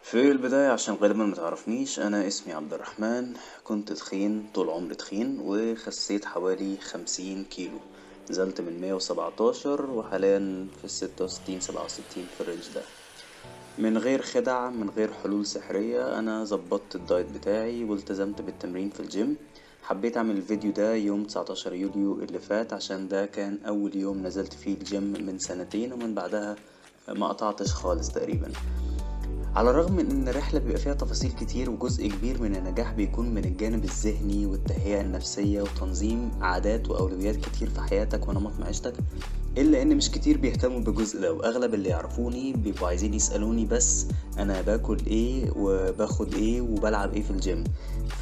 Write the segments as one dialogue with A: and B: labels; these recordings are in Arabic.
A: في البداية عشان غالبا متعرفنيش، أنا اسمي عبد الرحمن. كنت تخين طول عمري تخين، وخسيت حوالي 50 كيلو. نزلت من 117 وحاليا في ال66 67 في الرينج ده. من غير خدع، من غير حلول سحرية، أنا ظبطت الدايت بتاعي والتزمت بالتمرين في الجيم. حبيت أعمل الفيديو ده يوم 19 يوليو اللي فات عشان ده كان أول يوم نزلت فيه الجيم من سنتين، ومن بعدها ما قطعتش خالص تقريبا. على الرغم من ان الرحلة بيبقى فيها تفاصيل كتير، وجزء كبير من النجاح بيكون من الجانب الذهني والتهيئة النفسية وتنظيم عادات وأولويات كتير في حياتك ونمط معيشتك، إلا إن مش كتير بيهتموا بالجزء ده، وأغلب اللي يعرفوني بيبقوا عايزين يسألوني بس أنا باكل إيه وباخد إيه وبلعب إيه في الجيم.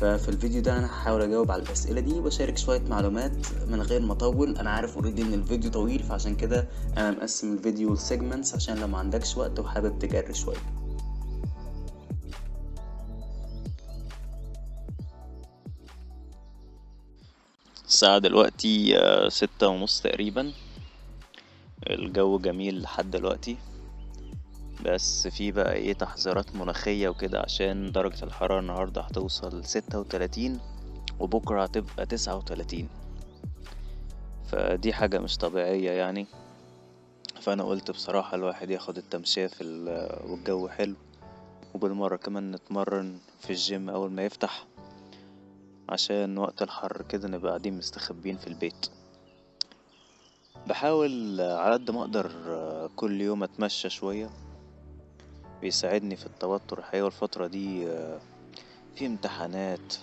A: ففي الفيديو ده أنا هحاول أجاوب على الأسئلة دي وأشارك شوية معلومات من غير ما أطول. أنا عارف اوريدي إن الفيديو طويل، فعشان كده أنا مقسم الفيديو لسيجمنتس عشان لو ما عندكش وقت وحابب تجري شوية. الساعة دلوقتي 6:30 تقريبا. الجو جميل لحد دلوقتي، بس في بقى ايه تحذيرات مناخية وكده عشان درجة الحرارة النهاردة هتوصل 36 وبكرة هتبقى 39. فدي حاجة مش طبيعية يعني. فأنا قلت بصراحة الواحد ياخد التمشية والجو حلو، وبالمرة كمان نتمرن في الجيم أول ما يفتح، عشان وقت الحر كده نبقى قاعدين مستخبين في البيت. بحاول على قد ما اقدر كل يوم اتمشى شوية، بيساعدني في التوتر الحقيقة. الفترة دي في امتحانات،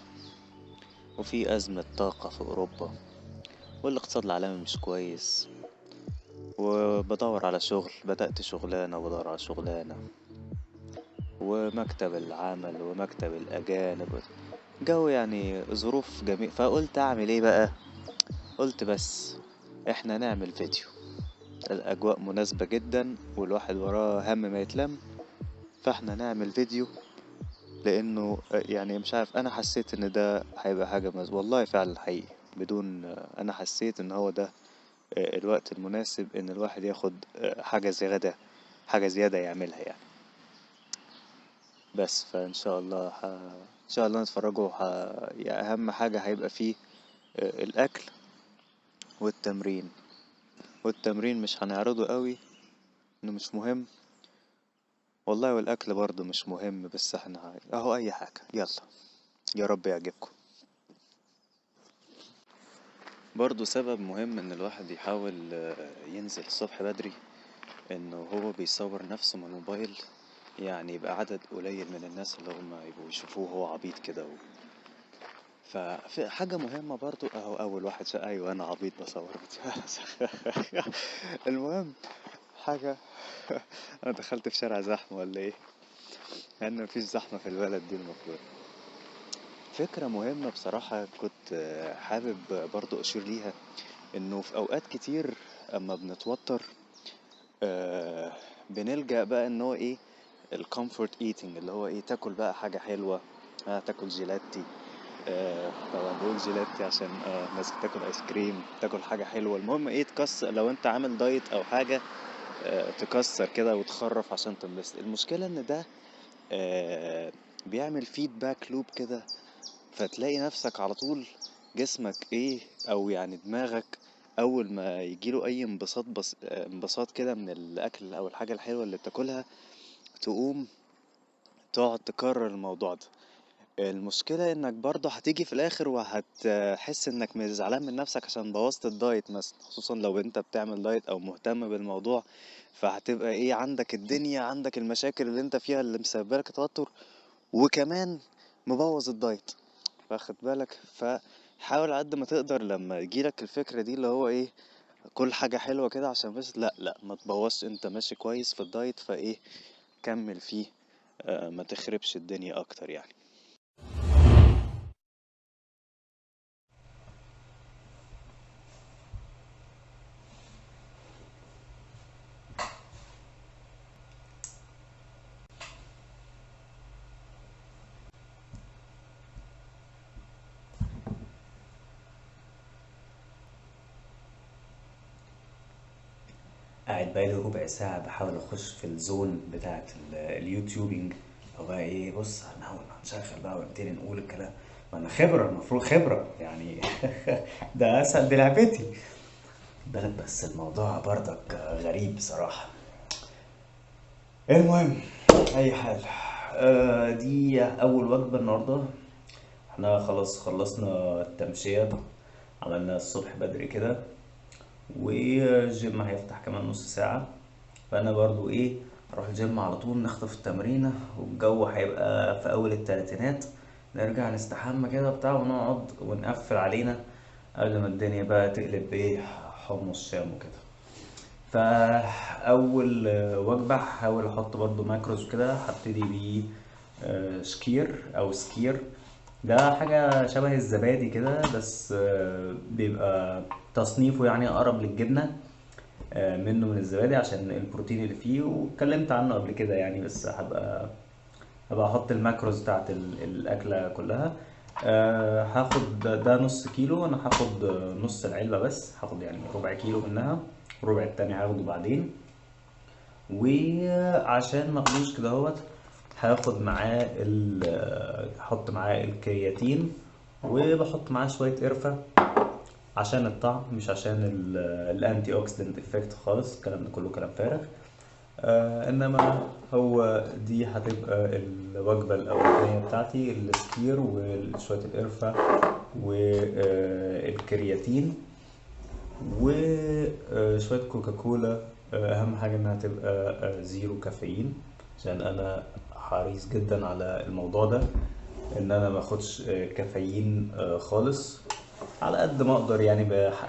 A: وفي أزمة طاقة في أوروبا، والاقتصاد العالمي مش كويس، وبدور على شغل، بدأت شغلانة وبدور على شغلانة، ومكتب العمل ومكتب الأجانب، جو يعني ظروف جميل. فقلت أعمل إيه بقى؟ قلت بس إحنا نعمل فيديو. الأجواء مناسبة جدا والواحد وراه هم ما يتلم، فإحنا نعمل فيديو. لانه يعني مش عارف، انا حسيت ان ده هيبقى حاجة والله فعلا حقيقي، بدون انا حسيت ان هو ده الوقت المناسب ان الواحد ياخد حاجة زيادة، حاجة زيادة يعملها يعني. بس فان شاء الله ان شاء الله نتفرجوا يعني اهم حاجة هيبقى فيه الاكل والتمرين. والتمرين مش هنعرضه قوي انه مش مهم والله، والاكل برضه مش مهم، بس احنا اهو اي حاجة يلا. يا رب يعجبكم. برضو سبب مهم ان الواحد يحاول ينزل الصبح بدري، انه هو بيصور نفسه من الموبايل، يعني يبقى عدد قليل من الناس اللي هم يبقوا يشوفوه هو عبيط كده ففي حاجة مهمة برضو اهو، اول واحد ايوه انا عبيط بصور فيديو. المهم حاجة. انا دخلت في شارع زحمة ولا ايه؟ لان مفيش زحمة في البلد دي المفروض. فكرة مهمة بصراحة كنت حابب برضو اشير ليها، انه في اوقات كتير اما بنتوتر آه بنلجأ بقى ان هو ايه الكومفورت ايتنج، اللي هو ايه تاكل بقى حاجة حلوة. تاكل جيلاتي. طبعا بقول جيلاتي عشان ناس بتاكل ايس كريم، تاكل حاجة حلوة. المهم ايه تكسر لو انت عامل دايت او حاجة، تكسر كده وتخرف عشان تنبسط. المشكلة ان ده بيعمل فيدباك لوب كده، فتلاقي نفسك على طول جسمك ايه او يعني دماغك اول ما يجيله اي انبساط انبساط كده من الاكل او الحاجة الحلوة اللي بتاكلها، تقوم تقعد تكرر الموضوع ده. المشكلة انك برضه هتيجي في الاخر وهتحس انك مش زعلان من نفسك عشان بوظت الدايت مثلا، خصوصا لو انت بتعمل دايت او مهتم بالموضوع. فهتبقى ايه، عندك الدنيا، عندك المشاكل اللي انت فيها اللي مسببه لك توتر، وكمان مبوظ الدايت. واخد بالك؟ فحاول على قد ما تقدر لما يجيلك الفكرة دي اللي هو ايه، كل حاجة حلوة كده عشان بس لا لا ما تبوظش، انت ماشي كويس في الدايت فايه، كمل فيه. ما تخربش الدنيا اكتر يعني.
B: قاعد بقالي ربع ساعة بحاول أخش في الزون بتاعة اليوتيوبينج. أو بقى إيه، بص أنا أول ما هنشغل بقى ونبتدي نقول الكلام، ما أنا خبرة، المفروض خبرة يعني. ده أسهل، دي لعبتي. بالك بس الموضوع برضك غريب بصراحة. المهم، أي حاجة. دي أول وجبة النهاردة. احنا خلاص خلصنا التمشية، عملنا الصبح بدري كده، والجيم هيفتح كمان نص ساعة. فانا برضو ايه، اروح الجيم على طول نخطف التمرينة، والجو هيبقى في اول التلاتينات. نرجع نستحمى كده بتاع ونقعد ونقفل علينا قبل ما الدنيا بقى تقلب بايه، حمص شام وكده. فاول وجبة هحاول احط برضو ماكروز كده، هبتدي بيه شكير او سكير. ده حاجة شبه الزبادي كده، بس بيبقى تصنيفه يعني اقرب للجبنة منه من الزبادي عشان البروتين اللي فيه، واتكلمت عنه قبل كده يعني. بس هبقى احط الماكروز بتاعت الاكله كلها. هاخد ده نص كيلو، انا هاخد نص العلبه بس، هاخد يعني ربع كيلو منها، الربع التاني هاخده بعدين. وعشان ماخدوش كده هوت، هاخد معاه هحط معاه الكرياتين، وبحط معاه شويه قرفه عشان الطعم، مش عشان الانتي اوكسيدنت افكت خالص. الكلام ده كله كلام فارغ. انما هو دي هتبقى الوجبة الاولانية بتاعتي، السكير وشوية القرفة والكرياتين وشوية كوكاكولا. اهم حاجة انها تبقى زيرو كافيين، عشان انا حريص جدا على الموضوع ده، ان انا ما اخدش كافيين خالص على قد ما اقدر يعني.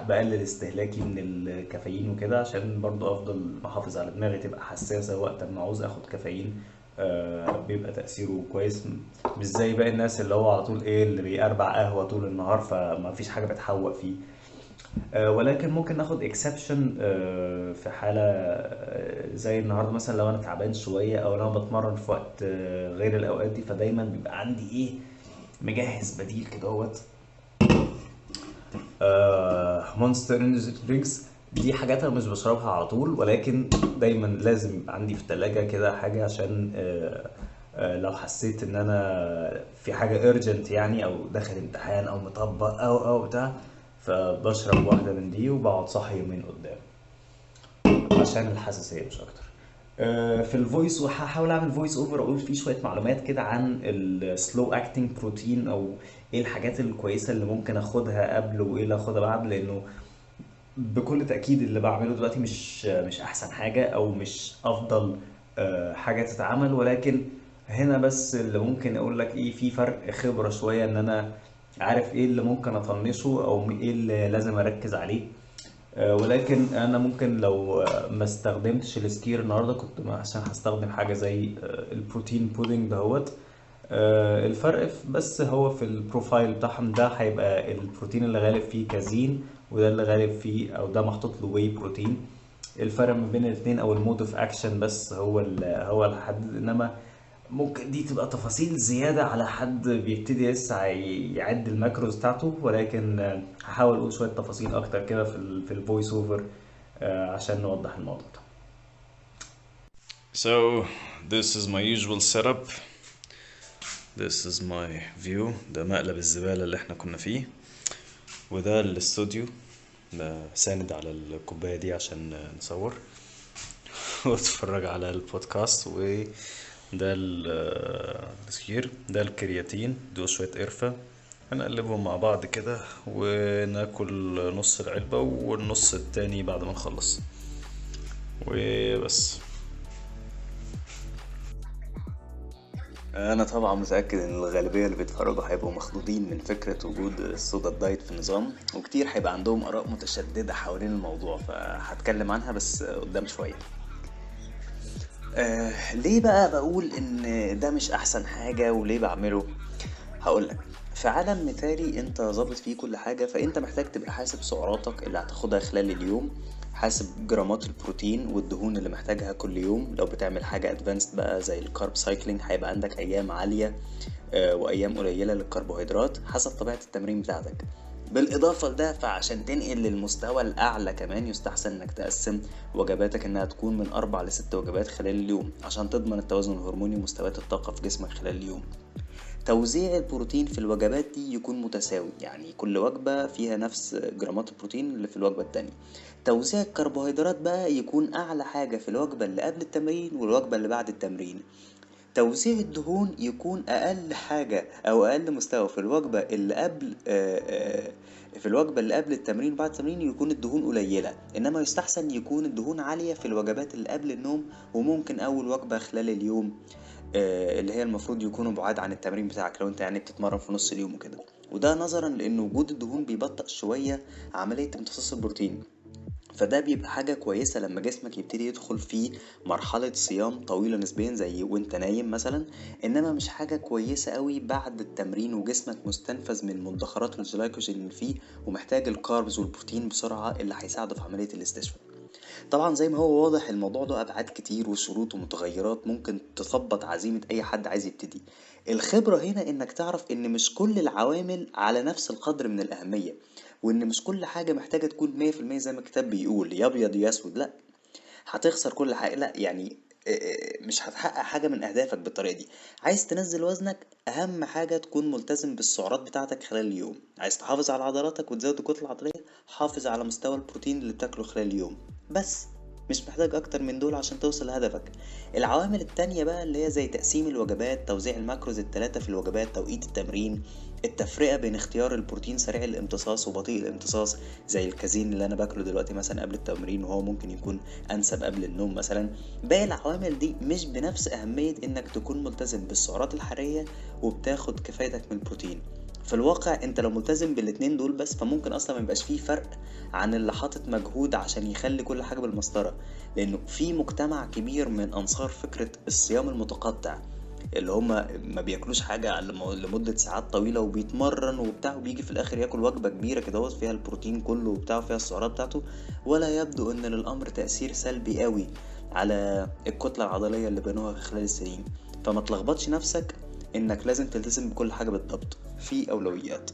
B: بقلل استهلاكي من الكافيين وكده، عشان برضو افضل محافظ على دماغي تبقى حساسة وقت ما عاوز اخد كافيين. بيبقى تأثيره كويس، مش زي باقي الناس اللي هو على طول ايه، اللي بيقربع قهوة طول النهار فما فيش حاجة بتحوق فيه. ولكن ممكن ناخد اكسبشن في حالة زي النهاردة مثلا، لو انا تعبان شوية او لو انا بتمرن في وقت غير الاوقات دي، فدايما بيبقى عندي ايه، مجهز بديل كده هوت. مونستر انرجي درينكس. دي حاجات انا مش بشربها على طول، ولكن دايما لازم يبقى عندي في التلاجة كده حاجة، عشان لو حسيت ان انا في حاجة urgent يعني، او داخل امتحان او مطبق او بتاع، فبشرب واحدة من دي وبقعد صاحي يومين قدام، عشان الحساسية مش اكتر. في الفويس، وهحاول اعمل فويس اوفر اقول فيه شويه معلومات كده عن السلو اكتنج بروتين، او ايه الحاجات الكويسه اللي ممكن اخدها قبل وايه اللي اخدها بعد. لانه بكل تاكيد اللي بعمله دلوقتي مش احسن حاجه، او مش افضل حاجه تتعمل، ولكن هنا بس اللي ممكن اقول لك ايه، في فرق خبره شويه، ان انا عارف ايه اللي ممكن اطنشه او ايه اللي لازم اركز عليه. ولكن انا ممكن لو ما استخدمتش السكير النهارده، كنت عشان هستخدم حاجه زي البروتين بودنج دهوت. الفرق بس هو في البروفايل بتاعهم، ده هيبقى البروتين اللي غالب فيه كازين، وده اللي غالب فيه او ده محطوط له واي بروتين. الفرق ما بين الاثنين او المود اوف اكشن بس هو الحد. انما ممكن دي تبقى تفاصيل زيادة على حد بيبتدي لسه يعد الماكروز بتاعته، ولكن هحاول اقول شوية تفاصيل اكتر كده في الفويس اوفر عشان نوضح الموضوع ده. So this is my usual setup. This is my view. ده مقلب الزبالة اللي احنا كنا فيه، وده الاستوديو. ده ساند على الكوباية دي عشان نصور واتفرج على البودكاست ده السكير، ده الكرياتين، دول شوية قرفة. هنقلبهم مع بعض كده وناكل نص العلبة والنص التاني بعد ما نخلص وبس.
A: انا طبعا متاكد ان الغالبيه اللي بيتفرجوا هيبقوا مخضوضين من فكره وجود الصودا الدايت في النظام، وكتير هيبقى عندهم اراء متشدده حوالين الموضوع، فهتكلم عنها بس قدام شويه. ليه بقى بقول ان ده مش احسن حاجه وليه بعمله؟ هقولك. في عالم مثالي انت ظابط فيه كل حاجة، فانت محتاج تبقى حاسب سعراتك اللي هتاخدها خلال اليوم، حاسب جرامات البروتين والدهون اللي محتاجها كل يوم. لو بتعمل حاجة ادفانسد بقى زي الكارب سايكلينج هيبقى عندك ايام عالية وايام قليلة للكربوهيدرات حسب طبيعة التمرين بتاعتك. بالاضافة لده، فعشان تنقل للمستوى الاعلى كمان يستحسن انك تقسم وجباتك انها تكون من 4 ل6 وجبات خلال اليوم عشان تضمن التوازن الهرموني ومستويات الطاقة في جسمك خلال اليوم. توزيع البروتين في الوجبات دي يكون متساوي، يعني كل وجبة فيها نفس جرامات البروتين اللي في الوجبة التانية. توزيع الكربوهيدرات بقى يكون أعلى حاجة في الوجبة اللي قبل التمرين والوجبة اللي بعد التمرين. توزيع الدهون يكون أقل حاجة أو أقل مستوى في الوجبة اللي قبل في الوجبة اللي قبل التمرين وبعد التمرين يكون الدهون قليلة، إنما يستحسن يكون الدهون عالية في الوجبات اللي قبل النوم، وممكن أول وجبة خلال اليوم اللي هي المفروض يكونوا بعاد عن التمرين بتاعك لو انت يعني بتتمرن في نص اليوم وكده. وده نظرا لان وجود الدهون بيبطئ شوية عملية امتصاص البروتين، فده بيبقى حاجة كويسة لما جسمك يبتدي يدخل في مرحلة صيام طويلة نسبيا زي وانت نايم مثلا. انما مش حاجة كويسة قوي بعد التمرين وجسمك مستنفذ من مدخرات الجلايكوجين اللي فيه ومحتاج الكاربز والبروتين بسرعة اللي هيساعده في عملية الاستشفاء. طبعا زي ما هو واضح الموضوع ده أبعاد كتير وشروط ومتغيرات ممكن تثبط عزيمة أي حد عايز يبتدي. الخبرة هنا إنك تعرف إن مش كل العوامل على نفس القدر من الأهمية، وإن مش كل حاجة محتاجة تكون 100% زي ما الكتاب بيقول يا أبيض يا أسود. لأ، هتخسر كل حاجة، لأ يعني مش هتحقق حاجة من أهدافك بالطريقة دي. عايز تنزل وزنك، أهم حاجة تكون ملتزم بالسعرات بتاعتك خلال اليوم. عايز تحافظ على عضلاتك وتزود الكتلة العضلية، حافظ على مستوى البروتين اللي بتاكله خلال اليوم بس. مش محتاج اكتر من دول عشان توصل لهدفك. العوامل التانية بقى اللي هي زي تقسيم الوجبات، توزيع الماكروز التلاتة في الوجبات، توقيت التمرين، التفرقة بين اختيار البروتين سريع الامتصاص وبطيء الامتصاص زي الكازين اللي انا باكله دلوقتي مثلا قبل التمرين وهو ممكن يكون انسب قبل النوم مثلا. باقي العوامل دي مش بنفس اهمية انك تكون ملتزم بالسعرات الحرارية وبتاخد كفايتك من البروتين. في الواقع انت لو ملتزم بالاتنين دول بس فممكن اصلا ميبقاش فيه فرق عن اللي حاطط مجهود عشان يخلي كل حاجة بالمسطرة، لانه في مجتمع كبير من انصار فكرة الصيام المتقطع اللي هما ما بياكلوش حاجة لمدة ساعات طويلة وبيتمرن وبتاع، وبيجي في الاخر ياكل وجبة كبيرة كده فيها البروتين كله وبتاع وفيها السعرات بتاعته، ولا يبدو ان للامر تأثير سلبي قوي على الكتلة العضلية اللي بنوها خلال السنين. فما تلخبطش نفسك انك لازم تلتزم بكل حاجة بالضبط، في اولويات.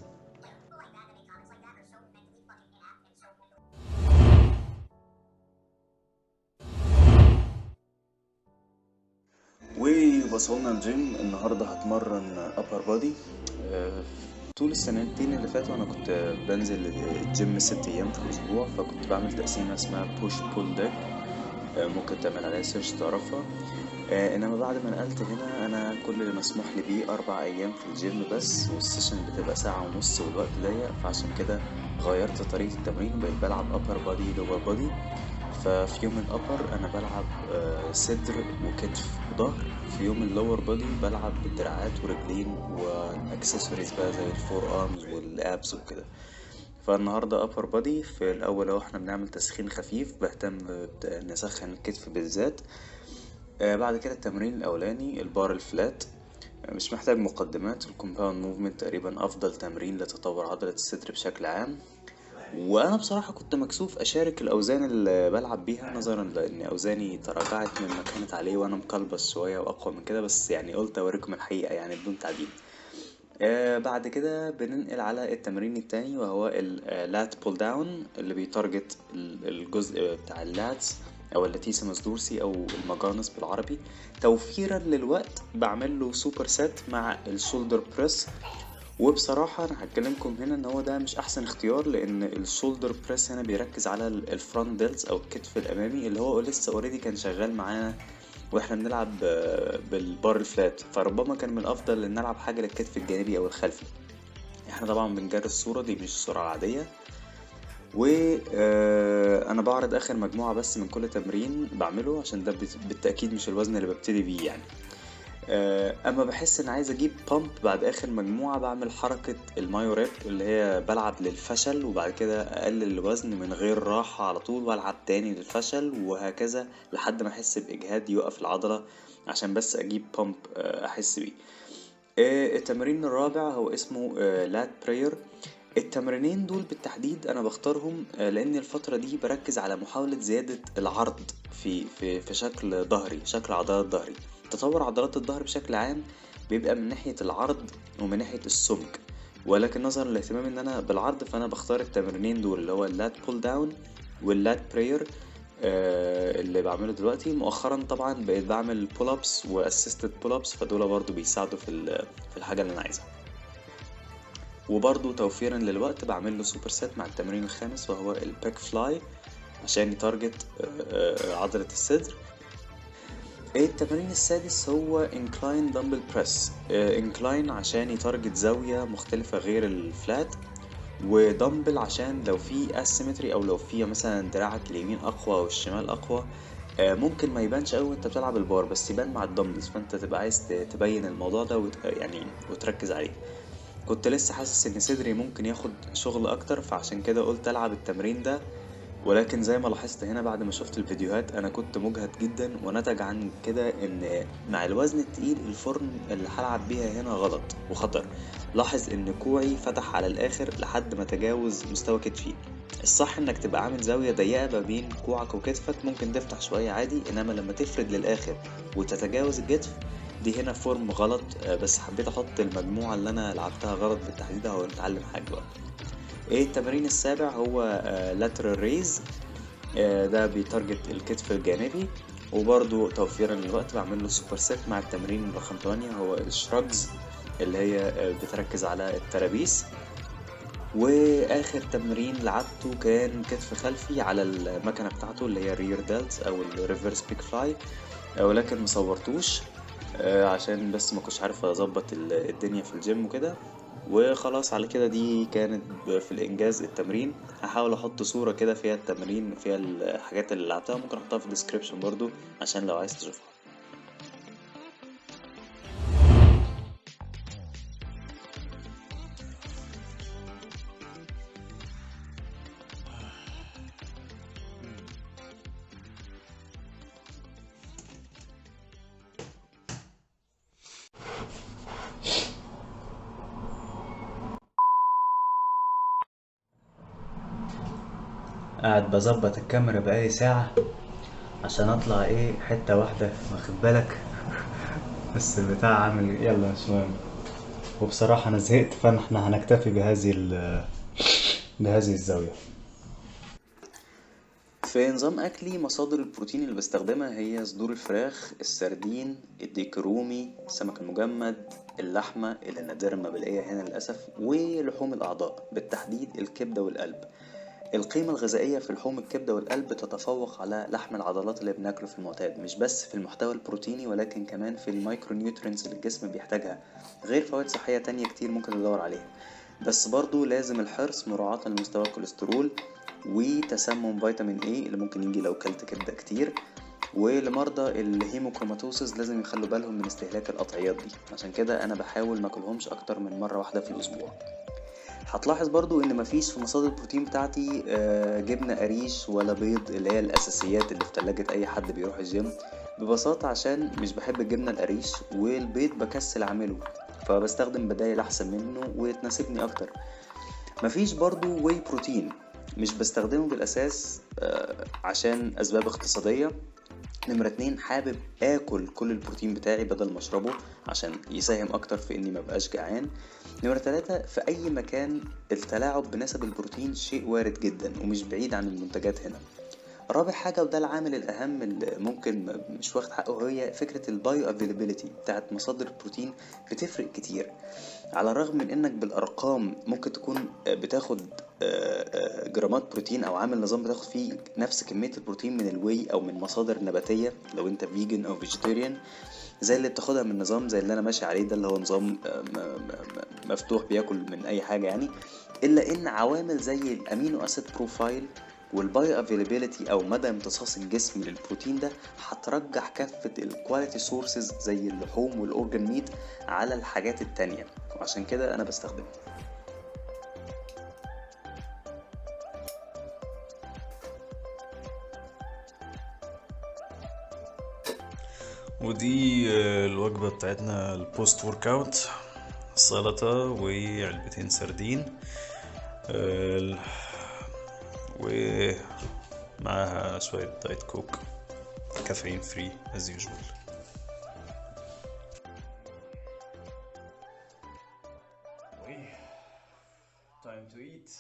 A: ووصلنا الجيم النهاردة هتمرن upper body. طول السنتين اللي فاتوا انا كنت بنزل الجيم 6 ايام في الاسبوع، فكنت بعمل تقسيمة اسمها push pull leg. ممكن تعمل عليها سيرش تعرفها. انما بعد ما نقلت هنا انا كل اللي مسموح لي بيه 4 ايام في الجيم بس، والسيشن بتبقى ساعة ونص والوقت ضيق، فعشان كده غيرت طريقة التمرين وبقيت بلعب upper body lower body. ففي يوم الابر انا بلعب صدر وكتف وظهر، في يوم اللور بودي بلعب بالدراعات ورجلين واكسسوارز بقى زي الفور ارمز والابس وكده. فالنهارده ابر بودي في الاول اهو احنا بنعمل تسخين خفيف، بهتم نسخن الكتف بالذات. بعد كده التمرين الاولاني البار الفلات، مش محتاج مقدمات، الكومباوند موفمنت تقريبا افضل تمرين لتطور عضلة الصدر بشكل عام. وانا بصراحة كنت مكسوف اشارك الاوزان اللي بلعب بيها نظرا لان اوزاني تراجعت مما كانت عليه وانا مقلبس شوية واقوى من كده، بس يعني قلت اوريكم الحقيقة يعني بدون تعديل. بعد كده بننقل على التمرين التاني وهو اللات بول داون اللي بيتارجت الجزء بتاع اللاتس او اللاتيسيموس دورسي او المجانس بالعربي. توفيرا للوقت بعمل له سوبر سيت مع الشولدر بريس، وبصراحة انا هتكلمكم هنا ان هو ده مش احسن اختيار، لان الشولدر بريس هنا بيركز على الفرونت ديلز او الكتف الامامي اللي هو لسه اوريدي كان شغال معانا واحنا بنلعب بالبار الفلات، فربما كان من الافضل ان نلعب حاجة للكتف الجانبي او الخلفي. احنا طبعا بنجري الصورة دي، مش السرعة العادية. وانا بعرض اخر مجموعة بس من كل تمرين بعمله، عشان ده بالتأكيد مش الوزن اللي ببتدي بيه يعني. اما بحس ان عايز اجيب بامب بعد اخر مجموعة، بعمل حركة المايو ريب اللي هي بلعب للفشل وبعد كده اقلل الوزن من غير راحة على طول، والعب تاني للفشل، وهكذا لحد ما احس باجهاد يوقف العضلة، عشان بس اجيب بامب احس بيه. التمرين الرابع هو اسمه لات براير. التمرينين دول بالتحديد انا بختارهم لان الفترة دي بركز على محاولة زيادة العرض في شكل ظهري، شكل عضلات ظهري. تطور عضلات الظهر بشكل عام بيبقى من ناحية العرض ومن ناحية السمك، ولكن نظرا لاهتمامي ان انا بالعرض، فانا بختار التمرينين دول اللي هو اللات بول داون واللات براير اللي بعمله دلوقتي. مؤخرا طبعا بقيت بعمل بول ابس واسيستد بول ابس، فدول برضو بيساعدوا في الحاجة اللي انا عايزها. وبرضو توفيرا للوقت بعمل له سوبر سيت مع التمرين الخامس وهو الباك فلاي عشان يتارجت عضلة الصدر. التمرين السادس هو انكلاين دمبل بريس. انكلاين عشان يتارجت زاوية مختلفة غير الفلات، ودمبل عشان لو في اسيمتري او لو في مثلا دراعك اليمين اقوى او الشمال اقوى، ممكن ما يبانش قوي وانت بتلعب البار، بس يبان مع الدمبلز، فانت تبقى عايز تبين الموضوع ده يعني وتركز عليه. كنت لسه حاسس ان صدري ممكن ياخد شغل اكتر، فعشان كده قلت العب التمرين ده، ولكن زي ما لاحظت هنا بعد ما شفت الفيديوهات انا كنت مجهد جدا، ونتج عن كده ان مع الوزن التقيل الفورم اللي هلعب بيها هنا غلط وخطر. لاحظ ان كوعي فتح على الاخر لحد ما تجاوز مستوى كتفي. الصح انك تبقى عامل زاوية ضيقة ما بين كوعك وكتفك، ممكن تفتح شوية عادي، انما لما تفرد للاخر وتتجاوز الكتف دي هنا فورم غلط. بس حبيت احط المجموعة اللي انا لعبتها غلط بالتحديد اهو نتعلم حاجة بقى. التمرين السابع هو lateral raise. ده بيتارجت الكتف الجانبي، وبرضو توفيرا للوقت بعمل له سوبر سيت مع التمرين رقم 8 هو الشراجز اللي هي بتركز على الترابيس. واخر تمرين لعبته كان كتف خلفي على المكنة بتاعته اللي هي رير دلت او الريفرس بيك فلاي، ولكن مصورتوش عشان بس ما كنتش عارف اظبط الدنيا في الجيم وكده. وخلاص على كده دي كانت في الانجاز التمرين. هحاول احط صورة كده فيها التمرين وفيها الحاجات اللي لعبتها، ممكن احطها في الديسكريبشن برضو عشان لو عايز تشوفها.
B: قاعد بظبط الكاميرا بقالي ساعة عشان اطلع حتة واحدة، واخد بالك؟ بس البتاع عامل يلا مش مهم. وبصراحة انا زهقت، فاحنا هنكتفي بهذه الزاوية.
A: في نظام اكلي مصادر البروتين اللي بستخدمها هي صدور الفراخ، السردين، الديك الرومي، السمك المجمد، اللحمة اللي نادرا ما بلاقيها هنا للأسف، ولحوم الأعضاء بالتحديد الكبدة والقلب. القيمة الغذائية في لحوم الكبدة والقلب تتفوق على لحم العضلات اللي بناكله في المعتاد، مش بس في المحتوى البروتيني ولكن كمان في المايكرو نيوترينز اللي الجسم بيحتاجها، غير فوائد صحية تانية كتير ممكن تدور عليها. بس برضو لازم الحرص مراعاة لمستوى الكوليسترول وتسمم فيتامين A اللي ممكن يجي لو كلت كبدة كتير. ولمرضى الهيموكروماتوسيس لازم يخلوا بالهم من استهلاك القطعيات دي، عشان كده انا بحاول ماكلهمش اكتر من مرة واحدة في الاسبوع. هتلاحظ برضو ان مفيش في مصادر البروتين بتاعتي جبنة قريش ولا بيض اللي هي الاساسيات اللي في تلاجة اي حد بيروح الجيم، ببساطة عشان مش بحب الجبنة القريش، والبيض بكسل اعمله، فبستخدم بدايل احسن منه وتناسبني اكتر. مفيش برضو واي بروتين، مش بستخدمه بالاساس عشان اسباب اقتصادية. نمرة 2 حابب اكل كل البروتين بتاعي بدل ما اشربه عشان يساهم اكتر في اني مبقاش جعان. نمرة 3 في اي مكان التلاعب بنسب البروتين شيء وارد جدا ومش بعيد عن المنتجات هنا. رابع حاجة وده العامل الأهم اللي ممكن مش واخد حقه، هي فكرة البايو افيلابيليتي بتاعت مصادر البروتين. بتفرق كتير، على الرغم من انك بالارقام ممكن تكون بتاخد جرامات بروتين او عامل نظام بتاخد فيه نفس كمية البروتين من الواي او من مصادر نباتية لو انت فيجن او فيجيتيريان، زي اللي بتاخدها من نظام زي اللي انا ماشي عليه ده اللي هو نظام مفتوح بياكل من اي حاجة يعني. الا ان عوامل زي الامينو اسيد بروفايل والبايو افيلابيليتي او مدى امتصاص الجسم للبروتين ده هترجح كافة الكواليتي سورسز زي اللحوم والاورجان ميت على الحاجات التانية، وعشان كده انا بستخدمه.
C: ودي الوجبة بتاعتنا البوست ورك اوت، سلطة وعلبتين سردين، آه، ومعاها شوية دايت كوك كافيين فري as usual.
B: Time to eat.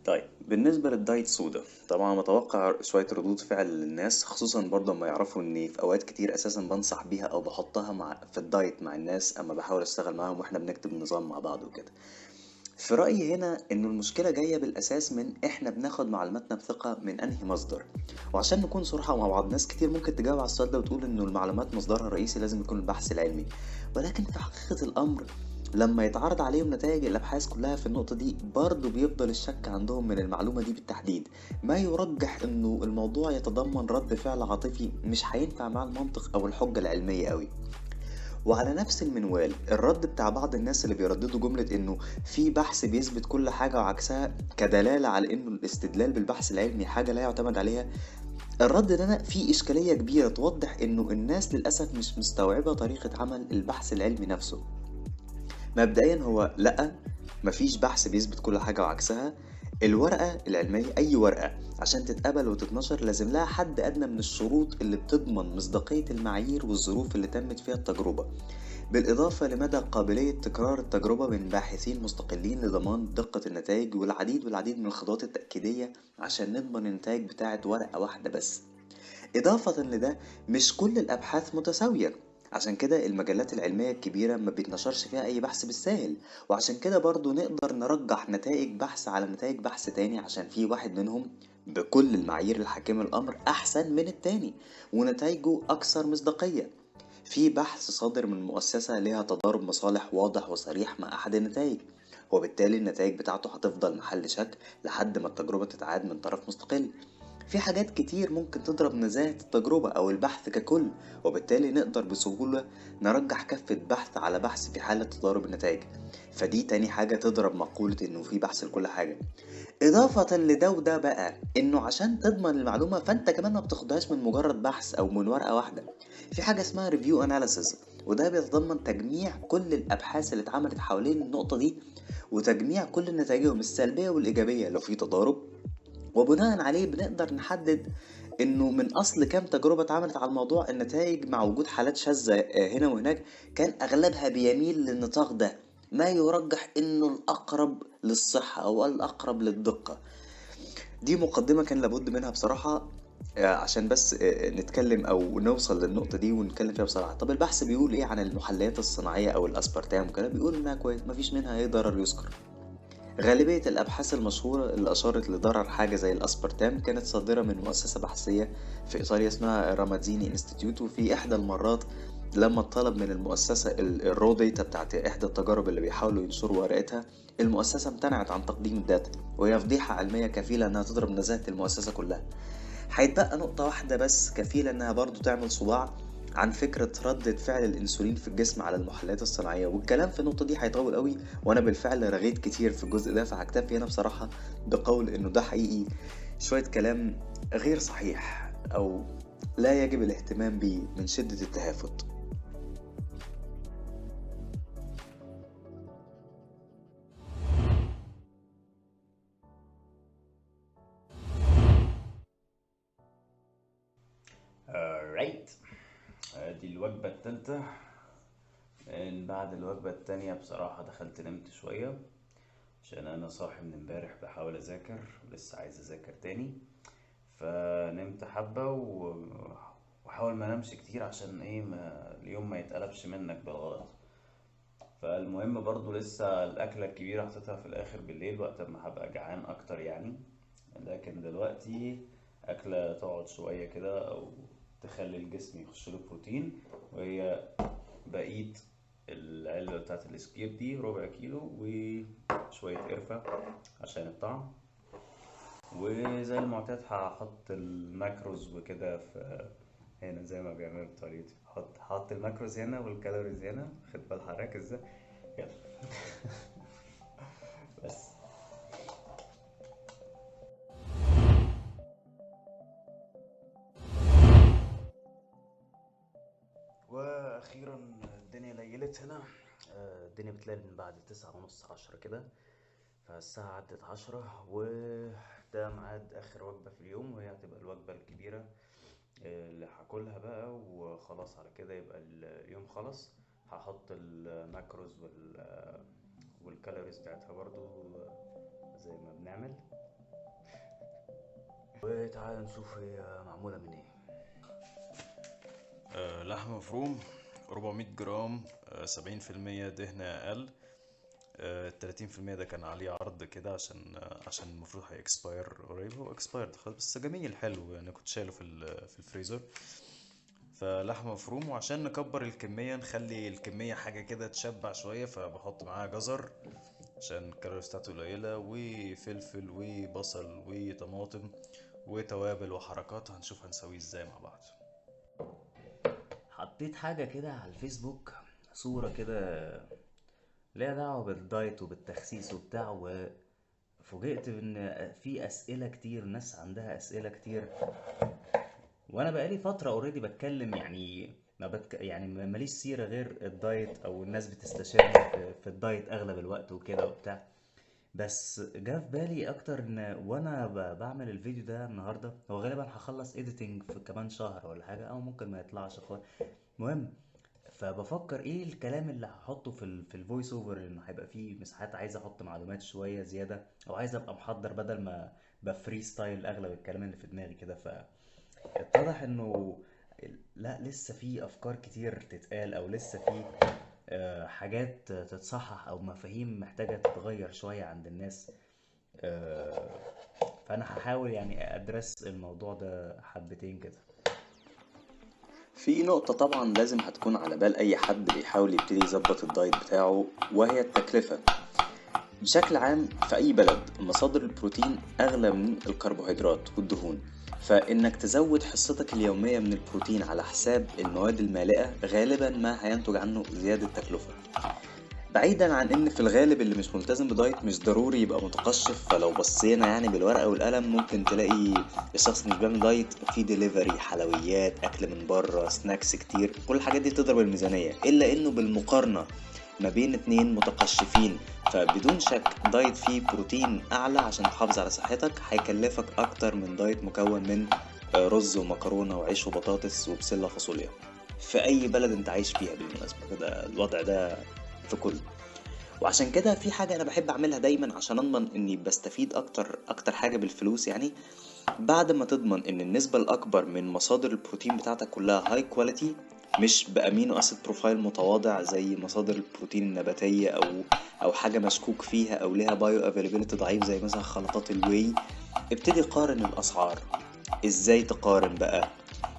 A: طيب بالنسبة للدايت سودا، طبعا متوقع شوية ردود فعل للناس، خصوصا برضه لما يعرفوا اني في اوقات كتير اساسا بنصح بيها او بحطها في الدايت مع الناس اما بحاول اشتغل معاهم واحنا بنكتب نظام مع بعض وكده. في رأيي هنا انه المشكلة جاية بالاساس من احنا بناخد معلوماتنا بثقة من انهي مصدر. وعشان نكون صراحة مع بعض، ناس كتير ممكن تجاوب على السؤال ده وتقول انه المعلومات مصدرها الرئيسي لازم يكون البحث العلمي، ولكن في حقيقة الامر لما يتعرض عليهم نتائج الابحاث كلها في النقطة دي برضو بيفضل الشك عندهم من المعلومة دي بالتحديد، ما يرجح انه الموضوع يتضمن رد فعل عاطفي مش هينفع مع المنطق او الحجة العلمية قوي. وعلى نفس المنوال الرد بتاع بعض الناس اللي بيرددوا جملة انه في بحث بيثبت كل حاجة وعكسها كدلالة على انه الاستدلال بالبحث العلمي حاجة لا يعتمد عليها، الرد ده فيه إشكالية كبيرة توضح انه الناس للأسف مش مستوعبة طريقة عمل البحث العلمي نفسه. مبدئيا هو لأ، مفيش بحث بيثبت كل حاجة وعكسها. الورقة العلمية، أي ورقة عشان تتقبل وتتنشر لازم لها حد أدنى من الشروط اللي بتضمن مصداقية المعايير والظروف اللي تمت فيها التجربة، بالإضافة لمدى قابلية تكرار التجربة من باحثين مستقلين لضمان دقة النتائج والعديد من الخطوات التأكيدية عشان نضمن النتائج بتاعة ورقة واحدة بس. إضافة لده مش كل الأبحاث متساوية، عشان كده المجلات العلمية الكبيرة ما بيتنشرش فيها أي بحث بالساهل، وعشان كده برضو نقدر نرجح نتائج بحث على نتائج بحث تاني عشان في واحد منهم بكل المعايير الحاكمة الأمر أحسن من التاني ونتائجه أكثر مصداقية. في بحث صادر من مؤسسة لها تضارب مصالح واضح وصريح مع أحد النتائج، وبالتالي النتائج بتاعته هتفضل محل شك لحد ما التجربة تتعاد من طرف مستقل. في حاجات كتير ممكن تضرب نزاهة التجربة أو البحث ككل، وبالتالي نقدر بسهولة نرجح كفة بحث على بحث في حالة تضارب النتائج، فدي تاني حاجة تضرب مقولة إنه في بحث لكل حاجة. إضافة لده وده بقى إنه عشان تضمن المعلومة فأنت كمان ما بتاخدهاش من مجرد بحث أو من ورقة واحدة، في حاجة اسمها ريفيو أناليسيز، وده بيتضمن تجميع كل الأبحاث اللي اتعملت حوالين النقطة دي وتجميع كل نتائجهم السلبية والإيجابية لو في تضارب، وبناء عليه بنقدر نحدد انه من اصل كام تجربة اتعملت على الموضوع النتائج مع وجود حالات شاذة هنا وهناك كان اغلبها بيميل للنطاق ده، ما يرجح انه الاقرب للصحة او الاقرب للدقة. دي مقدمة كان لابد منها بصراحة، عشان بس نتكلم او نوصل للنقطة دي ونتكلم فيها بصراحة. طب البحث بيقول ايه عن المحليات الصناعية او الاسبرتام وكده؟ بيقول انها كويس، مفيش منها اي ضرر يذكر. غالبية الأبحاث المشهورة اللي أشارت لضرر حاجة زي الأسبرتام كانت صادرة من مؤسسة بحثية في إيطاليا اسمها رامازيني انستيتيوت، وفي إحدى المرات لما طلب من المؤسسة الرو داتا بتاعت إحدى التجارب اللي بيحاولوا ينشروا ورقتها، المؤسسة امتنعت عن تقديم الداتا، وهي فضيحة علمية كفيلة إنها تضرب نزاهة المؤسسة كلها. هيتبقى نقطة واحدة بس كفيلة إنها برضو تعمل صداع عن فكرة ردة فعل الأنسولين في الجسم على المحليات الصناعية، والكلام في النقطة دي هيطول قوي وأنا بالفعل رغيت كتير في الجزء ده، فهكتفي هنا بصراحة بقول إنه ده حقيقي شوية كلام غير صحيح أو لا يجب الاهتمام بيه من شدة التهافت.
B: رجعت. دي الوجبة التالتة. من بعد الوجبة التانية بصراحة دخلت نمت شوية عشان انا صاحي من امبارح بحاول اذاكر ولسه عايز اذاكر تاني. فنمت حبة وحاول ما انامش كتير عشان ايه اليوم ما يتقلبش منك بالغلط. فالمهم برضو لسه الاكلة الكبيرة حطيتها في الاخر بالليل وقت ما هبقى جعان اكتر يعني. لكن دلوقتي اكلة تقعد شوية كده او تخلي الجسم يخشله بروتين، وهي بقيت العلبة بتاعت الاسكير دي 1/4 كيلو وشوية قرفة عشان الطعم. وزي المعتاد هحط الماكروز وكده في هنا زي ما بيعملوا بتوع اليوتيوب، حط الماكروز هنا والكالوريز هنا، خد بال حضرتك ازاي. يلا. بس واخيرا الدنيا ليلت هنا. الدنيا بتليل من بعد 9:30 10 كده، فالساعة عدت 10 وده ميعاد آخر وجبة في اليوم، وهي هتبقى الوجبة الكبيرة اللي هاكلها بقى وخلاص. على كده يبقى اليوم خلص. هحط الماكروز والكالوريز بتاعتها برضو زي ما بنعمل، وتعالى نشوف هي معمولة من ايه.
C: لحم مفروم 400 جرام، 70% دهنة أقل. 30% ده كان عليه عرض كده عشان المفروض هيكسباير قريب. هو اكسبايرد خلاص بس جميل حلو يعني، كنت شايله في الفريزر. فلحم مفروم، وعشان نكبر الكمية نخلي الكمية حاجة كده تشبع شوية، فبحط معاها جزر عشان الكالوريز بتاعته قليلة، وفلفل وبصل وطماطم وتوابل وحركات. هنشوف هنسويه ازاي مع بعض.
B: حطيت حاجة كده على الفيسبوك، صورة كده ليها دعوة بالدايت وبالتخسيس وبتاع، وفوجئت ان في اسئلة كتير، ناس عندها اسئلة كتير، وانا بقالي فترة اوريدي بتكلم يعني يعني ماليش سيرة غير الدايت، او الناس بتستشيرني في الدايت اغلب الوقت وكده وبتاع. بس جه في بالي اكتر ان وانا بعمل الفيديو ده النهارده، هو غالبا هخلص اديتنج في كمان شهر ولا حاجة، او ممكن ما يطلعش خالص. المهم، فبفكر ايه الكلام اللي هحطه في الفويس اوفر، لانه هيبقى فيه مساحات عايز احط معلومات شويه زياده، او عايز ابقى محضر بدل ما بفري ستايل اغلب الكلام اللي في دماغي كده. فاتضح انه لا، لسه في افكار كتير تتقال، او لسه في حاجات تتصحح، او مفاهيم محتاجه تتغير شويه عند الناس. آه، فانا هحاول يعني ادرس الموضوع ده حبتين كده.
A: في نقطة طبعا لازم هتكون على بال أي حد بيحاول يبتدي يظبط الدايت بتاعه، وهي التكلفة. بشكل عام في أي بلد مصادر البروتين أغلى من الكربوهيدرات والدهون، فإنك تزود حصتك اليومية من البروتين على حساب المواد المالئة غالبا ما هينتج عنه زيادة تكلفة. بعيدا عن ان في الغالب اللي مش ملتزم بدايت مش ضروري يبقى متقشف، فلو بصينا يعني بالورقة والقلم ممكن تلاقي الشخص اللي مش بيعمل دايت في ديليفري، حلويات، اكل من بره، سناكس كتير، كل الحاجات دي تضرب الميزانية. الا انه بالمقارنة ما بين اتنين متقشفين، فبدون شك دايت فيه بروتين اعلى عشان تحافظ على صحتك هيكلفك اكتر من دايت مكون من رز ومكرونة وعيش وبطاطس وبسلة فاصوليا في اي بلد انت عايش فيها. بالمناسبة كده الوضع ده في كله. وعشان كده في حاجة انا بحب اعملها دايما عشان اضمن اني بستفيد اكتر حاجة بالفلوس يعني. بعد ما تضمن ان النسبة الاكبر من مصادر البروتين بتاعتك كلها هاي كواليتي، مش بامينو اسيد بروفايل متواضع زي مصادر البروتين النباتية او حاجة مشكوك فيها او ليها بايو افيلابيلتي ضعيف زي مثلا خلطات الواي، ابتدي قارن الاسعار. ازاي تقارن بقى؟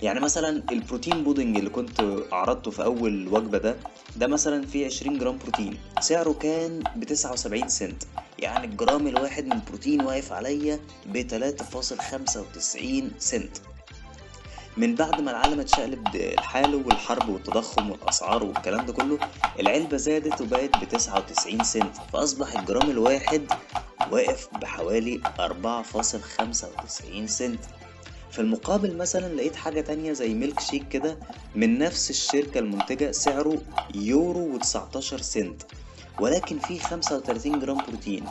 A: يعني مثلا البروتين بودنج اللي كنت عرضته في اول وجبة ده مثلا فيه 20 جرام بروتين، سعره كان ب79 سنت، يعني الجرام الواحد من بروتين واقف عليا ب3.95 سنت. من بعد ما العالم اتشقلب الحال والحرب والتضخم والاسعار والكلام ده كله، العلبة زادت وبقت ب99 سنت، فاصبح الجرام الواحد واقف بحوالي 4.95 سنت. في المقابل مثلا لقيت حاجة تانية زي ميلك شيك كده من نفس الشركة المنتجة، سعره يورو و19 سنت، ولكن فيه 35 جرام بروتين.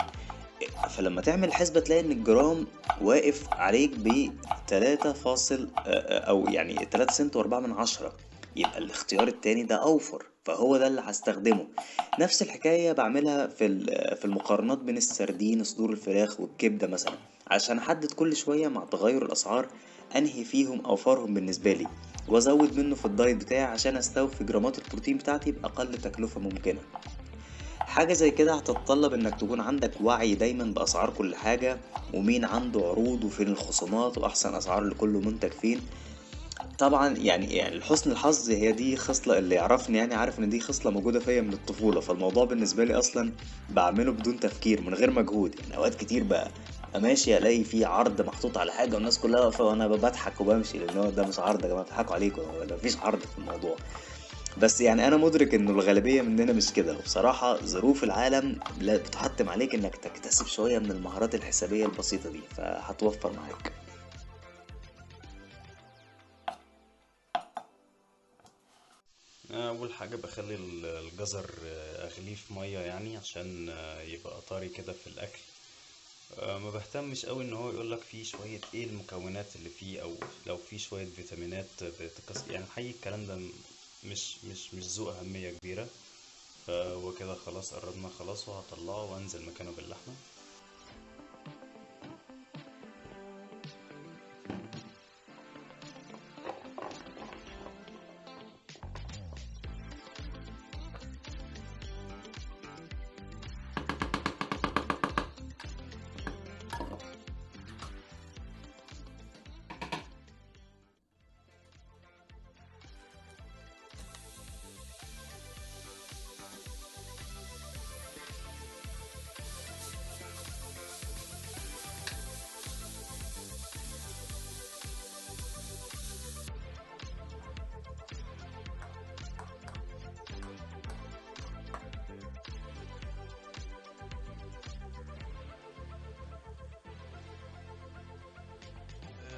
A: فلما تعمل الحسبة تلاقي ان الجرام واقف عليك ب 3 فاصل او يعني 3 سنت و4 من عشرة. يبقى الاختيار التاني ده اوفر، فهو ده اللي هستخدمه. نفس الحكاية بعملها في المقارنات بين السردين، صدور الفراخ والكبدة مثلا، عشان احدد كل شوية مع تغير الاسعار انهي فيهم اوفرهم بالنسبة لي، وازود منه في الدايت بتاعي عشان استوفي جرامات البروتين بتاعتي باقل تكلفة ممكنة. حاجة زي كده هتتطلب انك تكون عندك وعي دايما باسعار كل حاجة، ومين عنده عروض وفين الخصومات واحسن اسعار لكل منتج فين. طبعا يعني لحسن الحظ هي دي خصلة، اللي يعرفني يعني عارف ان دي خصلة موجودة فيا من الطفولة، فالموضوع بالنسبة لي اصلا بعمله بدون تفكير من غير مجهود. يعني اوقات كتير بقى ماشي الاقي في عرض محطوط على حاجة والناس كلها واقفة وانا بضحك وبمشي، لان هو ده مش عرض يا جماعة، بتضحكوا عليكم، هو ده مفيش عرض في الموضوع. بس يعني انا مدرك انه الغالبية مننا مش كده، وبصراحة ظروف العالم لا بتحتم عليك انك تكتسب شوية من المهارات الحسابية البسيطة دي، فهتوفر معاك.
C: اول حاجه بخلي الجزر اغليه في ميه يعني عشان يبقى طري كده في الاكل. ما بهتمش قوي ان هو يقولك فيه شويه ايه المكونات اللي فيه، او لو فيه شويه فيتامينات يعني حقيقي الكلام ده مش ذو اهميه كبيره. وكده خلاص قربنا خلاص، وهطلعه وانزل مكانه باللحمه.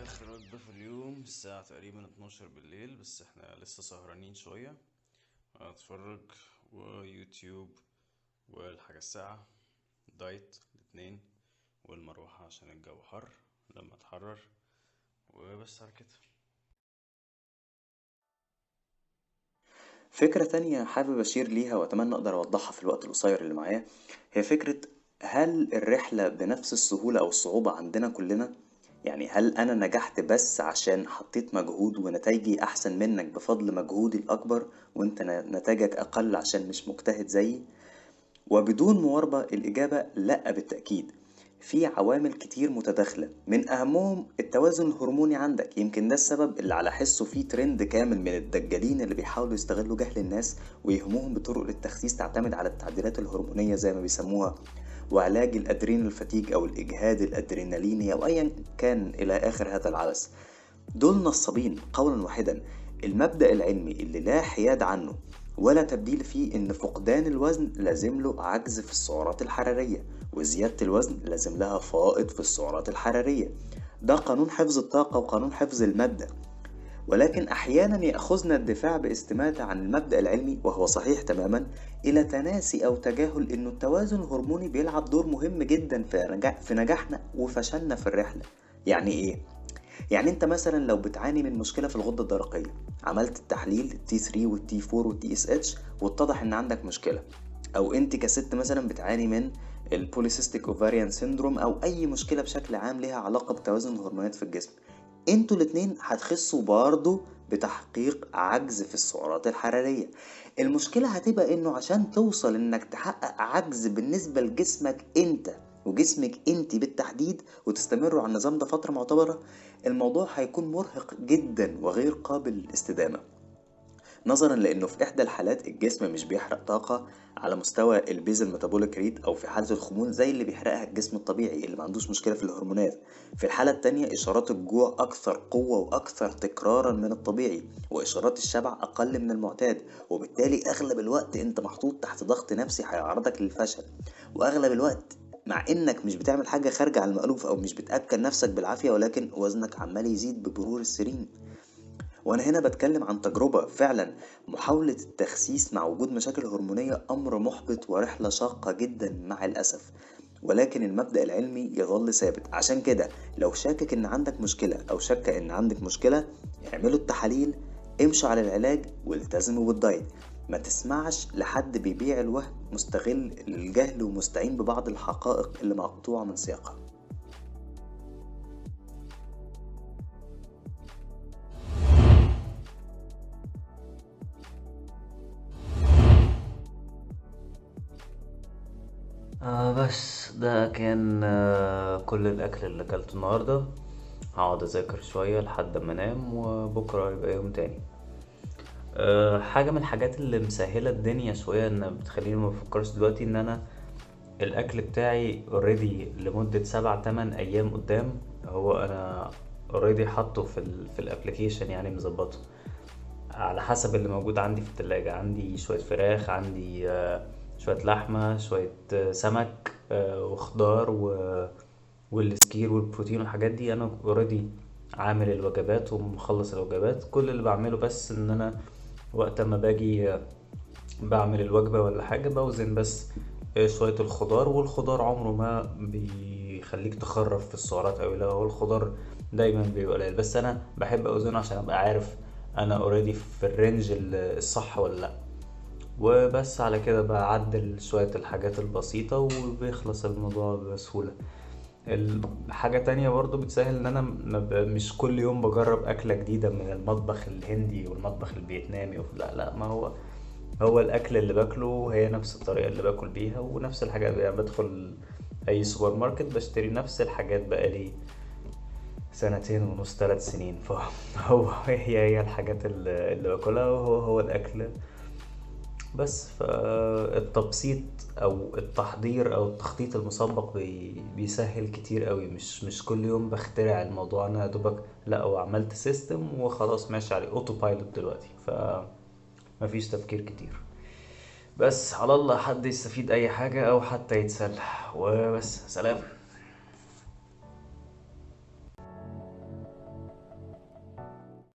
C: اخر وجبه في اليوم الساعه تقريبا 12 بالليل، بس احنا لسه سهرانين شويه. اتفرج ويوتيوب والحاجه الساعه، دايت الاتنين، والمروحه عشان الجو حر لما اتحرر، وبس على كده.
A: فكرة تانية حابب أشير ليها وأتمنى أقدر أوضحها في الوقت القصير اللي معايا، هي فكرة: هل الرحلة بنفس السهولة أو الصعوبة عندنا كلنا؟ يعني هل أنا نجحت بس عشان حطيت مجهود ونتائجي أحسن منك بفضل مجهودي الأكبر، وأنت نتائجك أقل عشان مش مجتهد زيي؟ وبدون مواربة الإجابة لأ بالتأكيد. في عوامل كتير متداخلة، من أهمهم التوازن الهرموني عندك. يمكن ده السبب اللي على حسه فيه ترند كامل من الدجالين اللي بيحاولوا يستغلوا جهل الناس ويهموهم بطرق للتخسيس تعتمد على التعديلات الهرمونية زي ما بيسموها، وعلاج الأدرينال الفتيج أو الإجهاد الأدريناليني أو أيا كان إلى آخر هذا العبث. دول نصابين قولا واحدا. المبدأ العلمي اللي لا حياد عنه ولا تبديل فيه إن فقدان الوزن لازم له عجز في السعرات الحرارية، وزيادة الوزن لازم لها فائض في السعرات الحرارية. ده قانون حفظ الطاقة وقانون حفظ المادة. ولكن أحيانا يأخذنا الدفاع باستماتة عن المبدأ العلمي، وهو صحيح تماما، إلى تناسي أو تجاهل إنه التوازن الهرموني بيلعب دور مهم جدا في نجاحنا وفشلنا في الرحلة. يعني إيه؟ يعني انت مثلا لو بتعاني من مشكلة في الغدة الدرقية، عملت التحليل التي 3 والتي 4 والتي اس اتش واتضح ان عندك مشكلة، او انت كست مثلا بتعاني من البوليسيستيك اوفاريان سيندروم او اي مشكلة بشكل عام لها علاقة بتوازن الهرمونات في الجسم، انتوا الاتنين هتخسوا برضه بتحقيق عجز في السعرات الحرارية. المشكلة هتبقى انه عشان توصل انك تحقق عجز بالنسبة لجسمك انت وجسمك انت بالتحديد وتستمروا على النظام ده فترة معتبرة، الموضوع هيكون مرهق جدا وغير قابل للاستدامة، نظرا لانه في احدى الحالات الجسم مش بيحرق طاقة على مستوى البيزل ميتابوليك ريت او في حالة الخمول زي اللي بيحرقها الجسم الطبيعي اللي ما عندوش مشكلة في الهرمونات. في الحالة التانية اشارات الجوع اكثر قوة واكثر تكرارا من الطبيعي، واشارات الشبع اقل من المعتاد، وبالتالي اغلب الوقت انت محطوط تحت ضغط نفسي هيعرضك للفشل. واغلب الوقت مع انك مش بتعمل حاجة خارجة عن المألوف او مش بتأكل نفسك بالعافية، ولكن وزنك عمال يزيد بمرور السنين. وانا هنا بتكلم عن تجربة فعلا. محاولة التخسيس مع وجود مشاكل هرمونية امر محبط ورحلة شاقة جدا مع الاسف. ولكن المبدأ العلمي يظل ثابت. عشان كده لو شاكك ان عندك مشكلة او شاكة ان عندك مشكلة، اعملوا التحاليل، امشوا على العلاج، والتزموا بالدايت. ما تسمعش لحد بيبيع الوهم، مستغل الجهل ومستعين ببعض الحقائق اللي مقطوعة من سياقها.
B: بس ده كان كل الأكل اللي أكلته النهاردة. هقعد أذاكر شوية لحد ما أنام، وبكرة يبقى يوم تاني. حاجة من الحاجات اللي مسهلة الدنيا شوية ان بتخليني ما بفكرش دلوقتي ان انا الاكل بتاعي اوريدي لمدة 7-8 ايام قدام. هو انا اوريدي حاطه في الابليكيشن، يعني مظبطه على حسب اللي موجود عندي في التلاجة. عندي شوية فراخ، عندي شوية لحمة، شوية سمك، وخضار والسكير والبروتين والحاجات دي. انا اوريدي عامل الوجبات ومخلص الوجبات. كل اللي بعمله بس ان انا وقت ما باجي بعمل الوجبة ولا حاجة بوزن بس شوية الخضار. والخضار عمره ما بيخليك تخرف في السعرات أوي، لا هو الخضار دايما بيبقى قليل، بس أنا بحب أوزنه عشان أبقى عارف أنا اوريدي في الرينج الصح ولا لأ. وبس على كده بعدل شوية الحاجات البسيطة وبيخلص الموضوع بسهولة. الحاجة تانية برضو بتسهل ان انا مش كل يوم بجرب اكلة جديدة من المطبخ الهندي والمطبخ الفيتنامي لا، ما هو الاكل اللي باكله هي نفس الطريقة اللي باكل بيها ونفس الحاجات. يعني بدخل اي سوبر ماركت بشتري نفس الحاجات بقالي 2.5 3 سنين، فهو هي الحاجات اللي باكلها، وهو الاكل بس. فالتبسيط او التحضير او التخطيط المسبق بيسهل كتير قوي. مش كل يوم بخترع الموضوع انا يا دوبك، لا هو عملت سيستم وخلاص ماشي عليه اوتو بايلوت دلوقتي، فمفيش تفكير كتير. بس على الله حد يستفيد اي حاجة او حتى يتسلى. وبس، سلام.